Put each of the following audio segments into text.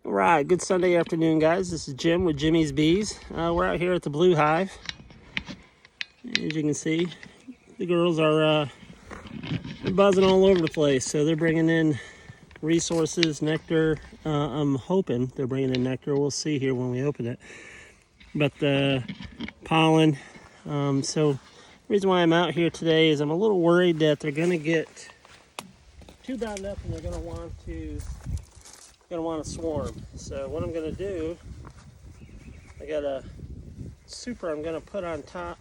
All right, good Sunday afternoon, guys. This is Jim with Jimmy's Bees. We're out here at the Blue Hive. As you can see, the girls are they're buzzing all over the place. So they're bringing in resources, nectar. I'm hoping they're bringing in nectar. We'll see here when we open it. But the pollen. So the reason why I'm out here today is I'm a little worried that they're going to get too bound up and they're going to want to swarm. So what I'm going to do, I got a super I'm going to put on top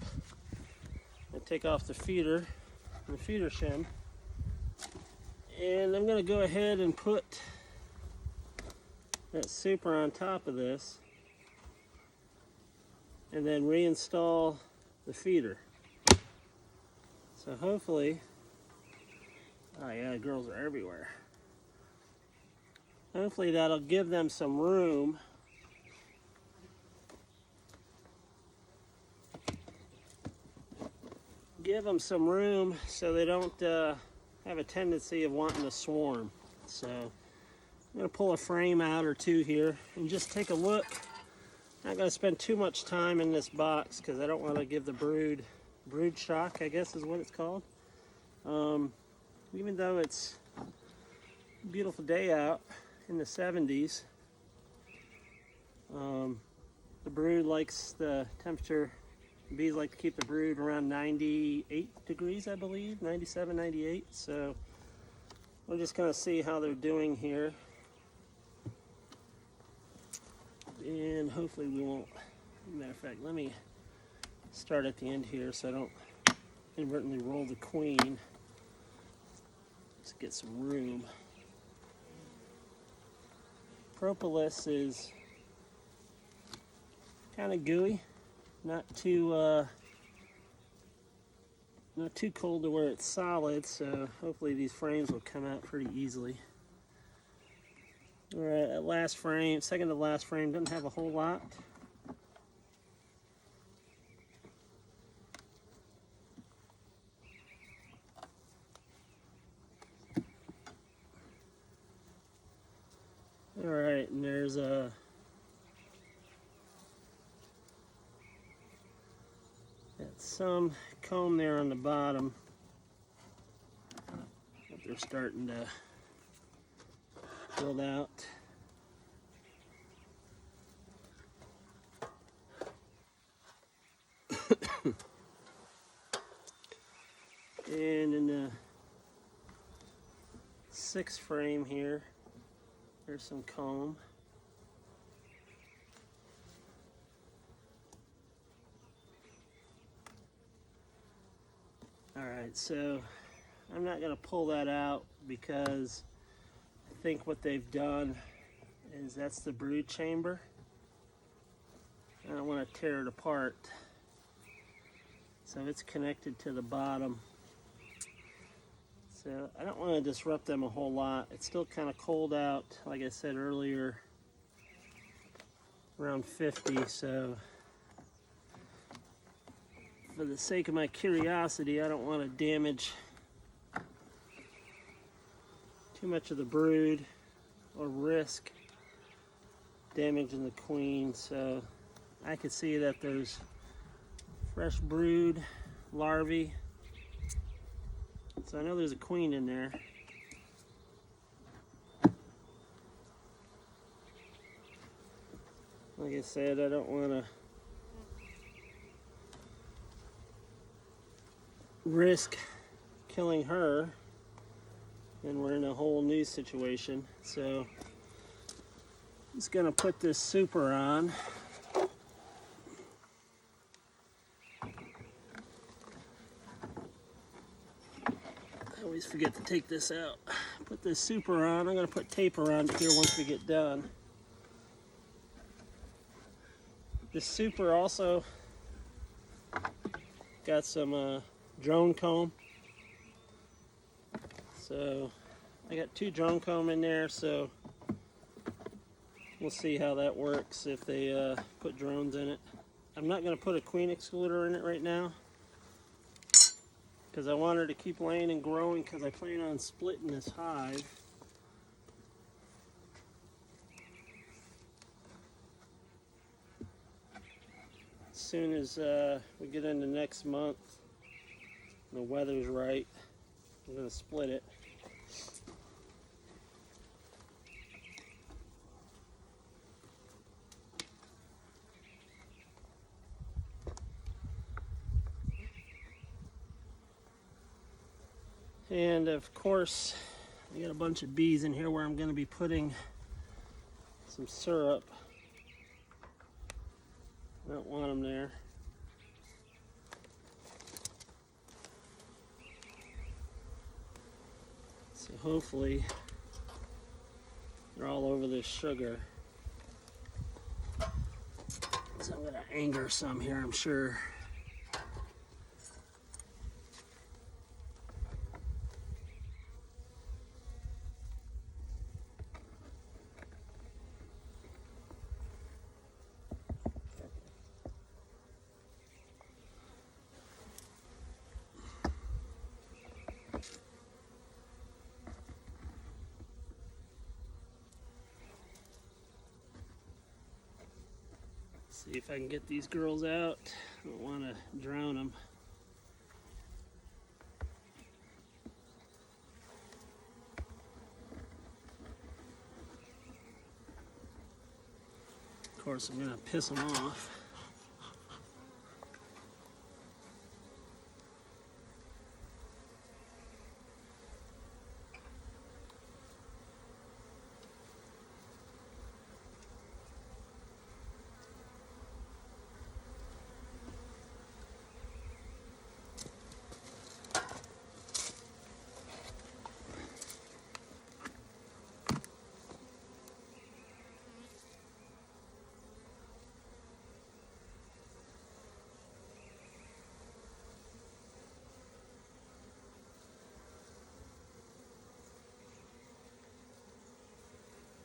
and take off the feeder shim, and I'm going to go ahead and put that super on top of this and then reinstall the feeder. So hopefully, oh yeah, the girls are everywhere. Hopefully that'll give them some room so they don't have a tendency of wanting to swarm. So I'm going to pull a frame out or two here and just take a look. Not going to spend too much time in this box because I don't want to give the brood shock, I guess is what it's called. Even though it's a beautiful day out in the 70s, the brood likes the temperature. Bees like to keep the brood around 98 degrees, I believe, 97, 98. So we're just going to see how they're doing here. And hopefully we won't, matter of fact, let me start at the end here so I don't inadvertently roll the queen. Let's get some room. Propolis is kind of gooey, not too cold to where it's solid, so hopefully these frames will come out pretty easily. All right, that last frame, second to last frame, doesn't have a whole lot. All right, and there's some comb there on the bottom that they're starting to build out. And in the 6th frame here, there's some comb. Alright, so I'm not going to pull that out because I think what they've done is that's the brood chamber. I don't want to tear it apart. So it's connected to the bottom. So I don't want to disrupt them a whole lot. It's still kind of cold out, like I said earlier, around 50, so for the sake of my curiosity, I don't want to damage too much of the brood or risk damaging the queen. So I can see that there's fresh brood larvae. So I know there's a queen in there. Like I said, I don't want to risk killing her, and we're in a whole new situation. So I'm just going to put this super on. I always forget to take this out. Put this super on. I'm going to put tape around here once we get done. This super also got some drone comb. So I got 2 drone comb in there, so we'll see how that works if they put drones in it. I'm not going to put a queen excluder in it right now because I want her to keep laying and growing, because I plan on splitting this hive. soon as we get into next month, and the weather's right, I'm going to split it. And of course, I got a bunch of bees in here where I'm going to be putting some syrup. I don't want them there. So hopefully they're all over this sugar. So I'm going to anger some here, I'm sure. See if I can get these girls out. I don't want to drown them. Of course, I'm going to piss them off.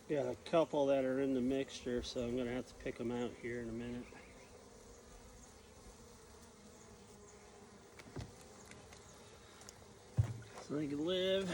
Got a couple that are in the mixture, so I'm going to have to pick them out here in a minute. So they can live.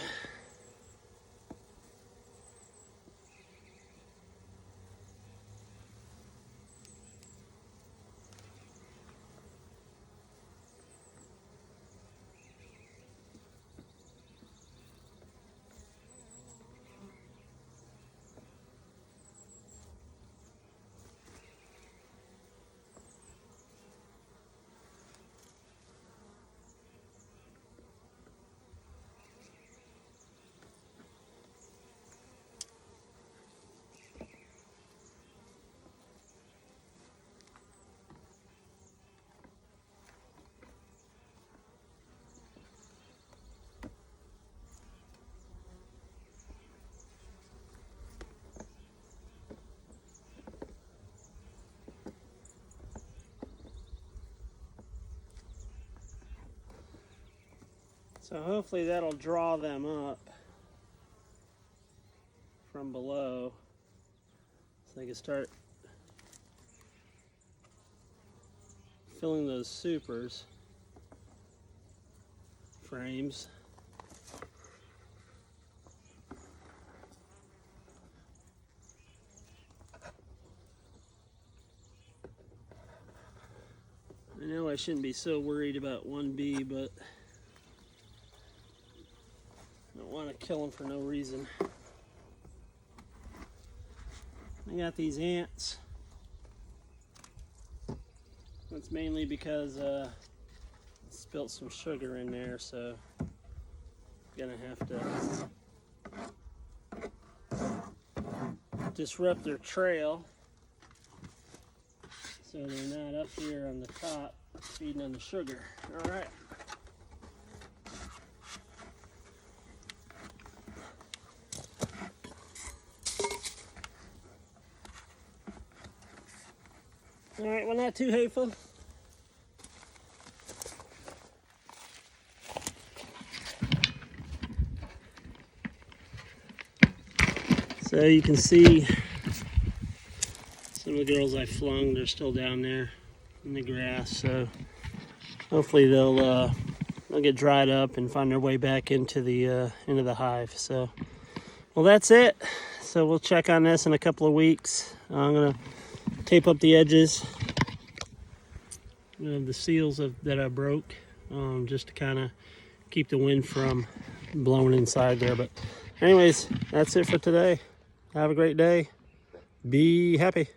So hopefully that'll draw them up from below so they can start filling those supers frames. I know I shouldn't be so worried about one bee, but I don't want to kill them for no reason. I got these ants. That's mainly because I spilt some sugar in there, so I'm gonna have to disrupt their trail so they're not up here on the top feeding on the sugar. All right. All right, well, not too hateful. So you can see some of the girls I flung, they're still down there in the grass. So hopefully they'll get dried up and find their way back into the hive. So, well, that's it. So we'll check on this in a couple of weeks. I'm gonna tape up the edges the seals that I broke, just to kind of keep the wind from blowing inside there. But anyways, that's it for today. Have a great day. Be happy.